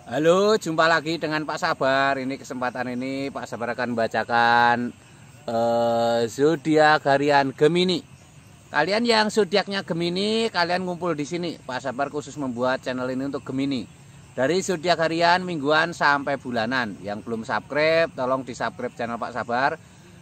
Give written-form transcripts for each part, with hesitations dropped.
Halo, jumpa lagi dengan Pak Sabar. Ini kesempatan ini Pak Sabar akan membacakan zodiak harian Gemini. Kalian yang zodiaknya Gemini, kalian ngumpul di sini. Pak Sabar khusus membuat channel ini untuk Gemini. Dari zodiak harian, mingguan sampai bulanan. Yang belum subscribe, tolong di-subscribe channel Pak Sabar.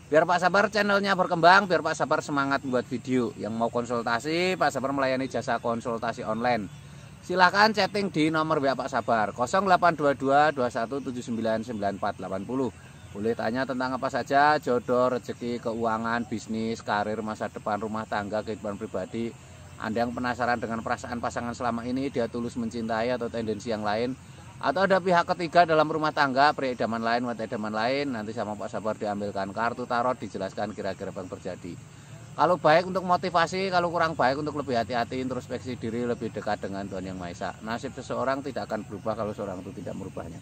Biar Pak Sabar channelnya berkembang, biar Pak Sabar semangat membuat video. Yang mau konsultasi, Pak Sabar melayani jasa konsultasi online. Silahkan chatting di nomor WA Pak Sabar 0822 21799480. Boleh tanya tentang apa saja, jodoh, rezeki, keuangan, bisnis, karir, masa depan, rumah tangga, kehidupan pribadi. Anda yang penasaran dengan perasaan pasangan selama ini, dia tulus mencintai atau tendensi yang lain, atau ada pihak ketiga dalam rumah tangga, pria idaman lain, wanita idaman lain, nanti sama Pak Sabar diambilkan kartu tarot, dijelaskan kira-kira apa yang terjadi. Kalau baik untuk motivasi, kalau kurang baik untuk lebih hati-hati, introspeksi diri, lebih dekat dengan Tuhan Yang Maha Esa. Nasib seseorang tidak akan berubah kalau seorang itu tidak merubahnya.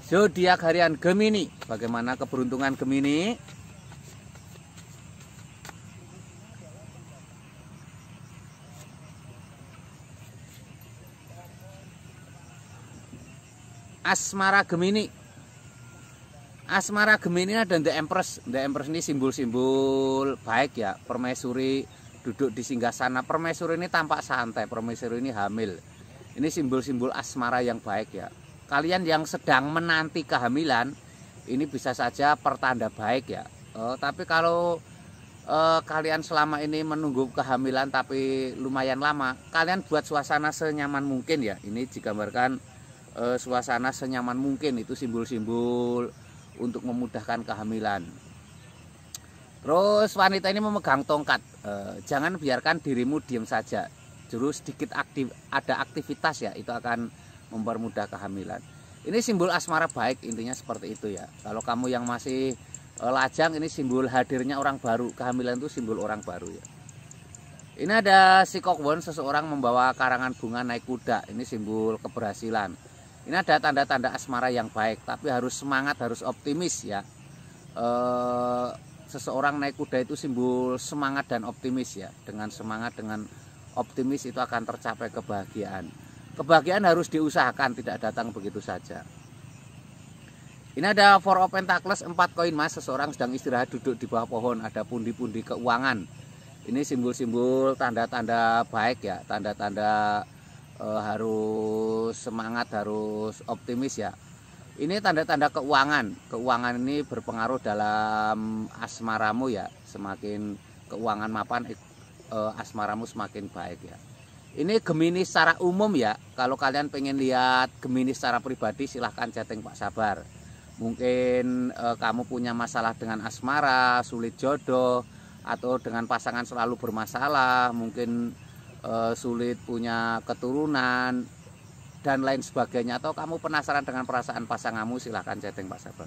Zodiak harian Gemini. Bagaimana keberuntungan Gemini? Asmara Gemini. Asmara Gemini ada The Empress. The Empress ini simbol-simbol baik ya. Permaisuri duduk di singgasana. Permaisuri ini tampak santai. Permaisuri ini hamil. Ini simbol-simbol asmara yang baik ya. Kalian yang sedang menanti kehamilan, ini bisa saja pertanda baik ya. Tapi kalau kalian selama ini menunggu kehamilan tapi lumayan lama, kalian buat suasana senyaman mungkin ya. Ini digambarkan suasana senyaman mungkin, itu simbol-simbol untuk memudahkan kehamilan. Terus wanita ini memegang tongkat. Jangan biarkan dirimu diam saja. Jurus sedikit ada aktivitas ya, itu akan mempermudah kehamilan. Ini simbol asmara baik, intinya seperti itu ya. Kalau kamu yang masih lajang, ini simbol hadirnya orang baru. Kehamilan itu simbol orang baru ya. Ini ada Sikokbon, seseorang membawa karangan bunga naik kuda. Ini simbol keberhasilan. Ini ada tanda-tanda asmara yang baik, tapi harus semangat, harus optimis ya. Seseorang naik kuda itu simbol semangat dan optimis ya. Dengan semangat, dengan optimis itu akan tercapai kebahagiaan. Kebahagiaan harus diusahakan, tidak datang begitu saja. Ini ada Four of Pentacles, 4 koin emas. Seseorang sedang istirahat duduk di bawah pohon, ada pundi-pundi keuangan. Ini simbol-simbol tanda-tanda baik ya, tanda-tanda harus semangat, harus optimis ya. Ini tanda-tanda keuangan. Keuangan ini berpengaruh dalam asmaramu ya. Semakin keuangan mapan, asmaramu semakin baik ya. Ini Gemini secara umum ya. Kalau kalian pengen lihat Gemini secara pribadi, silahkan chatting Pak Sabar. Mungkin kamu punya masalah dengan asmara, sulit jodoh, atau dengan pasangan selalu bermasalah, mungkin sulit punya keturunan dan lain sebagainya, atau kamu penasaran dengan perasaan pasanganmu, silahkan chatting Pak Sabar.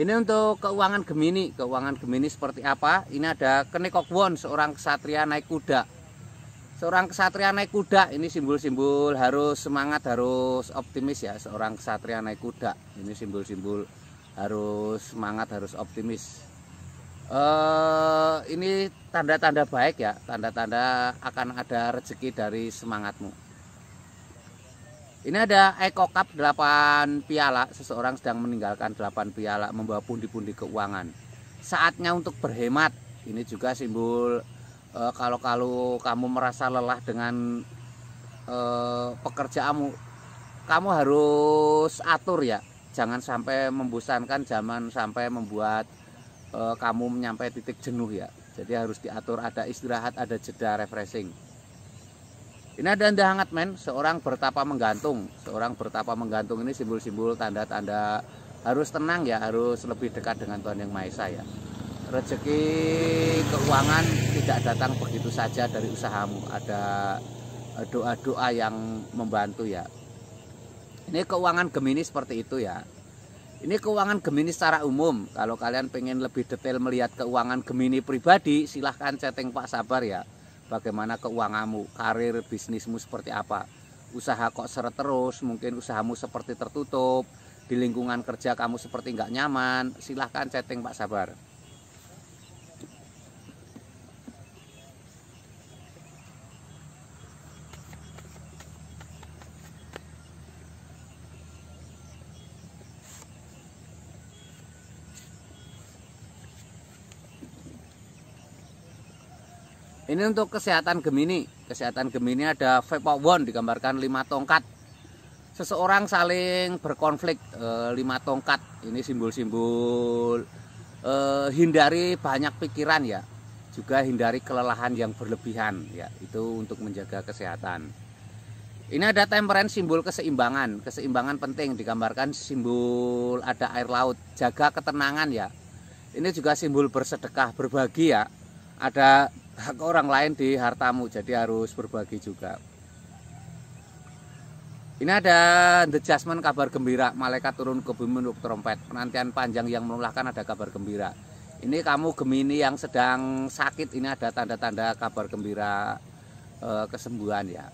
Ini untuk keuangan Gemini. Keuangan Gemini seperti apa? Ini ada Kenekokbon, seorang ksatria naik kuda. Seorang ksatria naik kuda, ini simbol-simbol harus semangat, harus optimis ya. Seorang ksatria naik kuda, ini simbol-simbol harus semangat, harus optimis. Ini tanda-tanda baik ya, tanda-tanda akan ada rezeki dari semangatmu. Ini ada Eco Cup 8 piala. Seseorang sedang meninggalkan 8 piala, membawa pundi-pundi keuangan. Saatnya untuk berhemat. Ini juga simbol kalau kamu merasa lelah dengan pekerjaanmu, kamu harus atur ya. Jangan sampai membosankan, jangan sampai membuat kamu menyampai titik jenuh ya. Jadi harus diatur, ada istirahat, ada jeda refreshing. Ini ada Anda hangat men, seorang bertapa menggantung. Seorang bertapa menggantung ini simbol-simbol tanda-tanda harus tenang ya, harus lebih dekat dengan Tuhan Yang Maha Esa ya. Rezeki keuangan tidak datang begitu saja dari usahamu, ada doa-doa yang membantu ya. Ini keuangan Gemini seperti itu ya. Ini keuangan Gemini secara umum. Kalau kalian pengen lebih detail melihat keuangan Gemini pribadi, silahkan chatting Pak Sabar ya. bagaimana keuanganmu, karir bisnismu seperti apa. Usaha kok seret terus, mungkin usahamu seperti tertutup, di lingkungan kerja kamu seperti nggak nyaman, silahkan chatting Pak Sabar. Ini untuk kesehatan Gemini. Kesehatan Gemini ada Vepawon digambarkan 5 tongkat. Seseorang saling berkonflik 5 tongkat. Ini simbol-simbol hindari banyak pikiran ya. Juga hindari kelelahan yang berlebihan ya. Itu untuk menjaga kesehatan. Ini ada Temperance, simbol keseimbangan. Keseimbangan penting digambarkan simbol ada air laut. Jaga ketenangan ya. Ini juga simbol bersedekah, berbagi ya. Ada hak orang lain di hartamu, jadi harus berbagi juga. Ini ada The Jasmine, kabar gembira. Malaikat turun ke bumi untuk trompet. Penantian panjang yang melelahkan, ada kabar gembira. Ini kamu Gemini yang sedang sakit, ini ada tanda-tanda kabar gembira kesembuhan ya.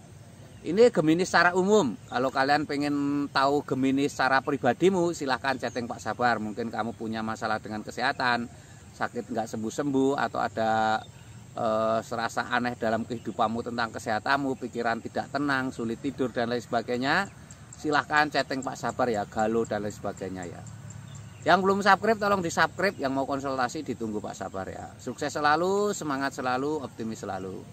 Ini Gemini secara umum. Kalau kalian pengen tahu Gemini secara pribadimu, silahkan chatting Pak Sabar. Mungkin kamu punya masalah dengan kesehatan, sakit nggak sembuh-sembuh, atau ada serasa aneh dalam kehidupanmu tentang kesehatanmu, pikiran tidak tenang, sulit tidur dan lain sebagainya, silahkan chatting Pak Sabar ya, galau dan lain sebagainya ya. Yang belum subscribe tolong di subscribe, yang mau konsultasi ditunggu Pak Sabar ya. Sukses selalu, semangat selalu, optimis selalu.